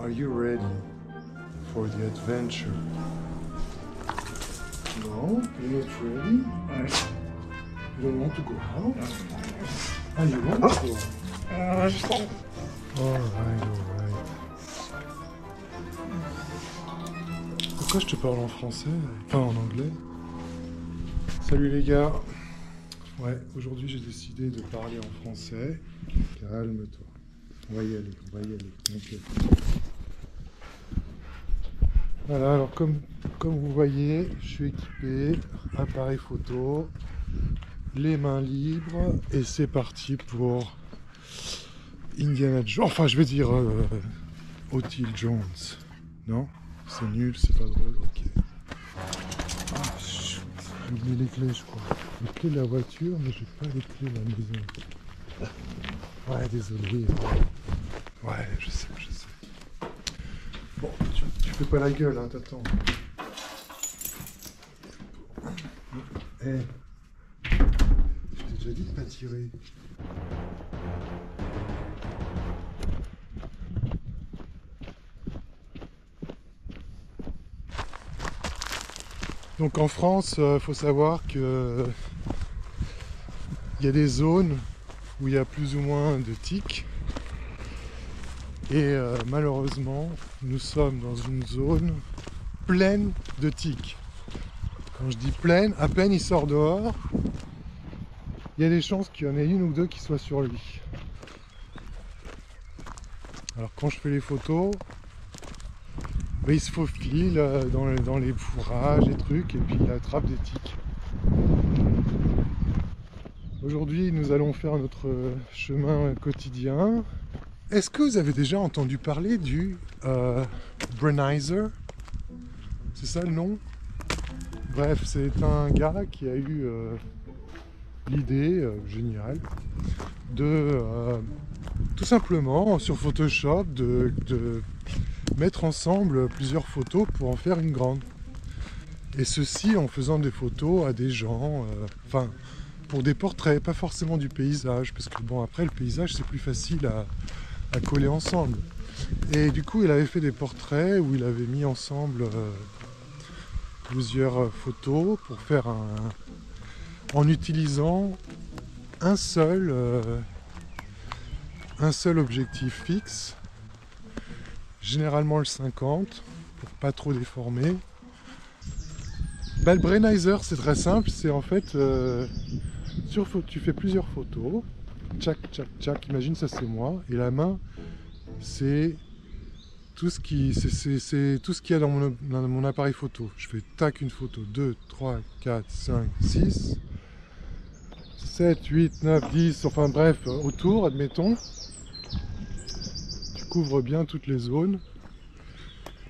Are you ready for the adventure? No, you're not ready? You don't want to go out? Ah, you want to go out? Alright. Pourquoi je te parle en français? Enfin en anglais? Salut les gars. Ouais, aujourd'hui j'ai décidé de parler en français. Calme-toi. On va y aller. Okay. Voilà, alors comme vous voyez, je suis équipé, appareil photo, les mains libres, et c'est parti pour Indiana Jones. Enfin, je vais dire Otil Jones. Non? C'est nul, c'est pas drôle, ok. Ah, j'ai oublié les clés, je crois. Les clés de la voiture, mais j'ai pas les clés de la maison. Ouais, désolé. Ouais, je sais. Bon, tu fais pas la gueule, hein, t'attends. Eh, je t'ai déjà dit de pas tirer. Donc en France, faut savoir que il y a des zones où il y a plus ou moins de tiques. Et malheureusement, nous sommes dans une zone pleine de tiques. Quand je dis pleine, à peine il sort dehors, il y a des chances qu'il y en ait une ou deux qui soient sur lui. Alors quand je fais les photos, il se faufile dans les fourrages et trucs, et puis il attrape des tiques. Aujourd'hui, nous allons faire notre chemin quotidien. Est-ce que vous avez déjà entendu parler du Brenizer? C'est ça le nom? Bref, c'est un gars qui a eu l'idée géniale de tout simplement sur Photoshop de mettre ensemble plusieurs photos pour en faire une grande. Et ceci en faisant des photos à des gens, enfin pour des portraits, pas forcément du paysage, parce que bon après le paysage c'est plus facile à coller ensemble. Et du coup il avait fait des portraits où il avait mis ensemble plusieurs photos pour faire en utilisant un seul objectif fixe, généralement le 50 pour pas trop déformer. Le Brenizer c'est très simple, c'est en fait tu fais plusieurs photos, tchac, imagine ça c'est moi, et la main c'est tout ce qu'il y a dans mon appareil photo. Je fais tac une photo, 2, 3, 4, 5, 6, 7, 8, 9, 10, enfin bref, autour, admettons. Tu couvres bien toutes les zones.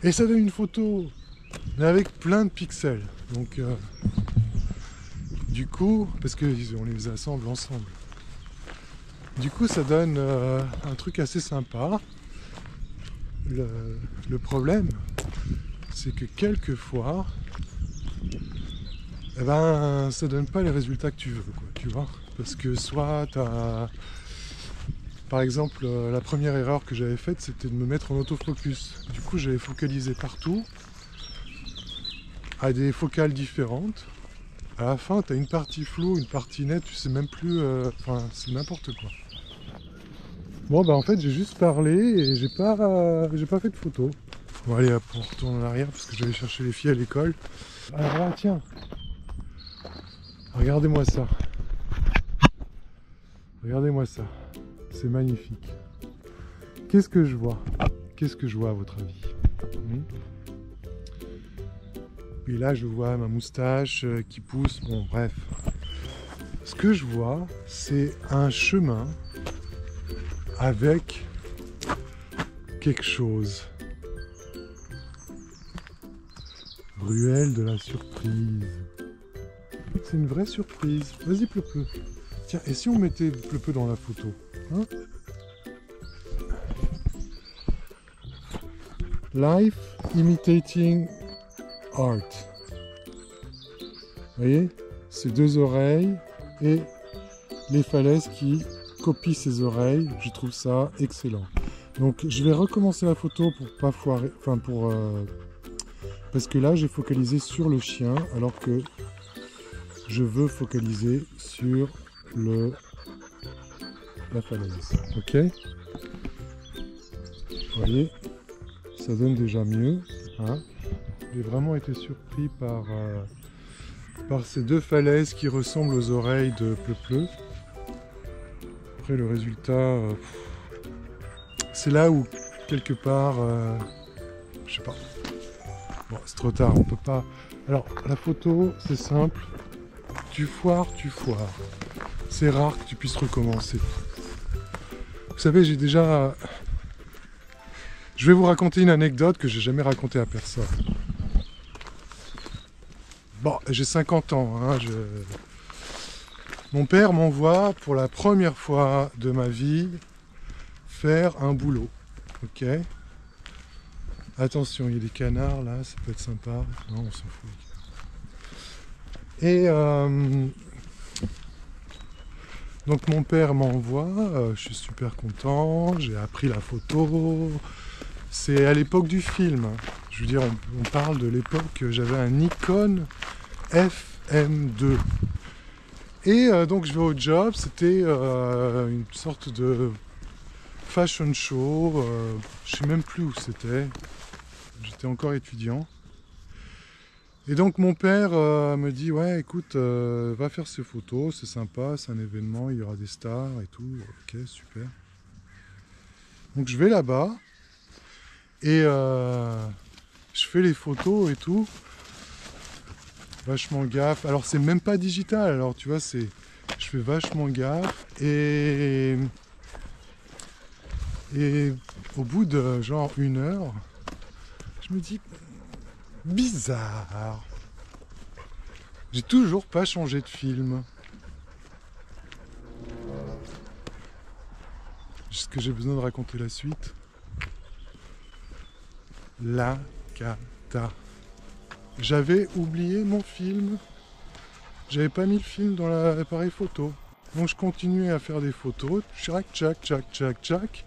Et ça donne une photo, mais avec plein de pixels. Donc, du coup, parce qu'on les assemble ensemble. Du coup, ça donne un truc assez sympa. Le problème, c'est que quelquefois, ça donne pas les résultats que tu veux, quoi, tu vois. Parce que soit t'as... Par exemple, la première erreur que j'avais faite, c'était de me mettre en autofocus. Du coup, j'avais focalisé partout, à des focales différentes. À la fin, tu as une partie floue, une partie nette, tu sais même plus... Enfin, c'est n'importe quoi. Bon, en fait, j'ai juste parlé et j'ai pas fait de photos. Bon, allez, hop, on retourne en arrière parce que je vais aller chercher les filles à l'école. Alors là, tiens. Regardez-moi ça. Regardez-moi ça. C'est magnifique. Qu'est-ce que je vois? Qu'est-ce que je vois à votre avis? Et là, je vois ma moustache qui pousse. Bon, bref. Ce que je vois, c'est un chemin avec quelque chose. Ruelle de la surprise. C'est une vraie surprise. Vas-y, Pleu-Pleu. Tiens, et si on mettait Pleu-Pleu dans la photo, hein? Life imitating art. Vous voyez? Ces deux oreilles et les falaises qui copient ces oreilles. Je trouve ça excellent. Donc je vais recommencer la photo pour pas foirer, enfin parce que là j'ai focalisé sur le chien alors que je veux focaliser sur la falaise. Ok? Vous voyez, ça donne déjà mieux. Hein? J'ai vraiment été surpris par ces deux falaises qui ressemblent aux oreilles de Pleu-Pleu. Après le résultat, c'est là où quelque part, je sais pas. Bon, c'est trop tard, on peut pas. Alors la photo, c'est simple. Tu foires. C'est rare que tu puisses recommencer. Vous savez, j'ai déjà. Je vais vous raconter une anecdote que j'ai jamais racontée à personne. Bon, j'ai 50 ans. Hein, Mon père m'envoie pour la première fois de ma vie faire un boulot. Ok. Attention, il y a des canards là, ça peut être sympa. Non, on s'en fout. Et donc mon père m'envoie, je suis super content, j'ai appris la photo. C'est à l'époque du film. Je veux dire, on parle de l'époque, j'avais un Nikon FM2. Et donc je vais au job, c'était une sorte de fashion show, je sais même plus où c'était, j'étais encore étudiant. Et donc mon père me dit, ouais écoute, va faire ces photos, c'est sympa, c'est un événement, il y aura des stars et tout, ok super. Donc je vais là-bas, et je fais les photos et tout, vachement gaffe. Alors c'est même pas digital, alors tu vois, je fais vachement gaffe, et au bout de genre 1 heure, je me dis, bizarre. J'ai toujours pas changé de film. Est-ce que j'ai besoin de raconter la suite? La cata. J'avais oublié mon film. J'avais pas mis le film dans l'appareil photo. Donc je continuais à faire des photos. Tchac, tchac, tchac, tchac, tchac.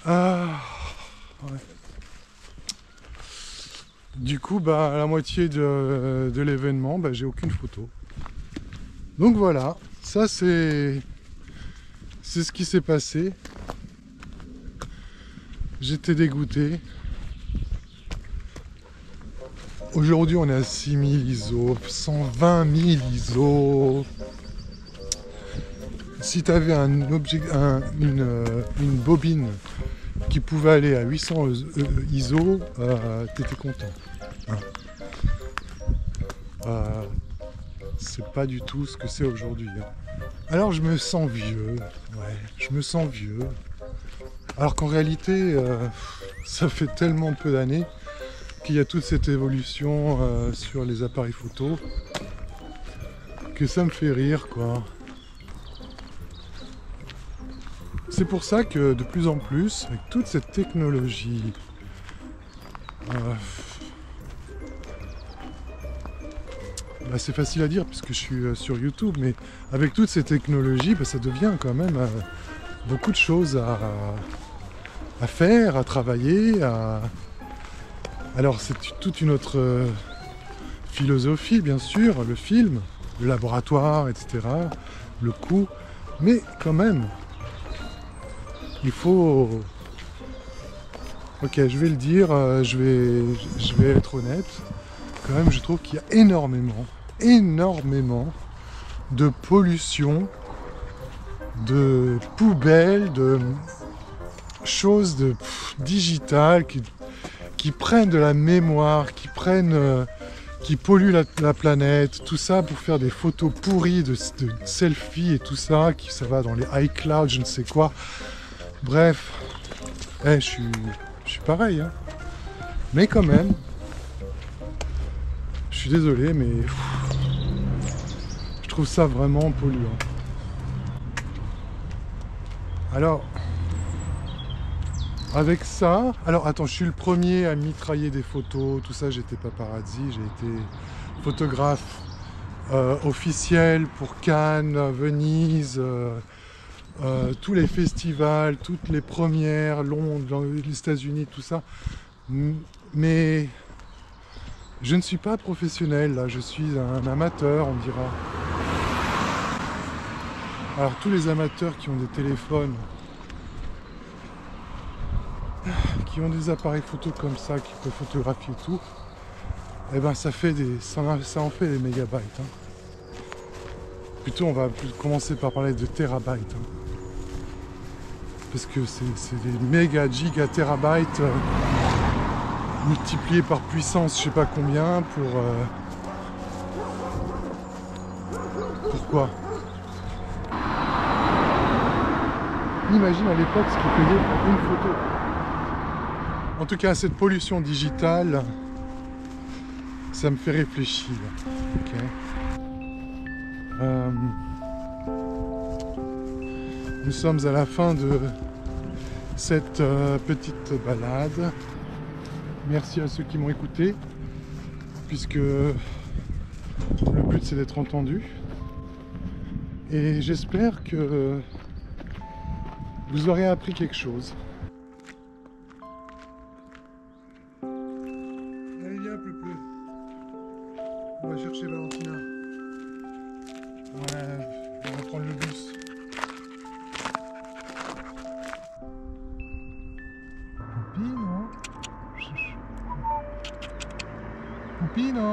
Ah. Ouais. Du coup, à la moitié de l'événement, j'ai aucune photo. Donc voilà, ça c'est ce qui s'est passé. J'étais dégoûté. Aujourd'hui, on est à 6000 ISO, 120 000 ISO. Si tu avais une bobine qui pouvait aller à 800 ISO, t'étais content. Hein. C'est pas du tout ce que c'est aujourd'hui. Hein. Alors je me sens vieux, je me sens vieux. Alors qu'en réalité, ça fait tellement peu d'années qu'il y a toute cette évolution sur les appareils photo que ça me fait rire, quoi. C'est pour ça que de plus en plus, avec toute cette technologie, c'est facile à dire puisque je suis sur YouTube, mais avec toutes ces technologies, ça devient quand même beaucoup de choses à faire, à travailler. Alors c'est toute une autre philosophie, bien sûr, le film, le laboratoire, etc., le coût, mais quand même, il faut... Ok, je vais le dire, je vais être honnête. Quand même, je trouve qu'il y a énormément de pollution, de poubelles, de choses digitales qui prennent de la mémoire, qui polluent la planète, tout ça pour faire des photos pourries de selfies et tout ça, ça va dans les iCloud, je ne sais quoi. Bref, je suis pareil, hein. Mais quand même, je suis désolé, mais je trouve ça vraiment polluant. Alors, avec ça, alors attends, je suis le premier à mitrailler des photos, tout ça, j'étais paparazzi, j'ai été photographe officiel pour Cannes, Venise, tous les festivals, toutes les premières, Londres, les États-Unis, tout ça. Mais je ne suis pas professionnel, là, je suis un amateur, on dira. Alors tous les amateurs qui ont des téléphones, qui ont des appareils photo comme ça, qui peuvent photographier tout, eh ben ça en fait des mégabytes. Plutôt on va commencer par parler de terabytes. Parce que c'est des méga giga terabytes multipliés par puissance je sais pas combien pourquoi. Imagine à l'époque ce qu'ils payaient pour une photo. En tout cas, cette pollution digitale, ça me fait réfléchir. Okay. Nous sommes à la fin de cette petite balade. Merci à ceux qui m'ont écouté, puisque le but c'est d'être entendu. Et j'espère que vous aurez appris quelque chose. Allez, viens, Pleu. On va chercher Valentina. Ouais, on va prendre le bus. Poupino. Poupino.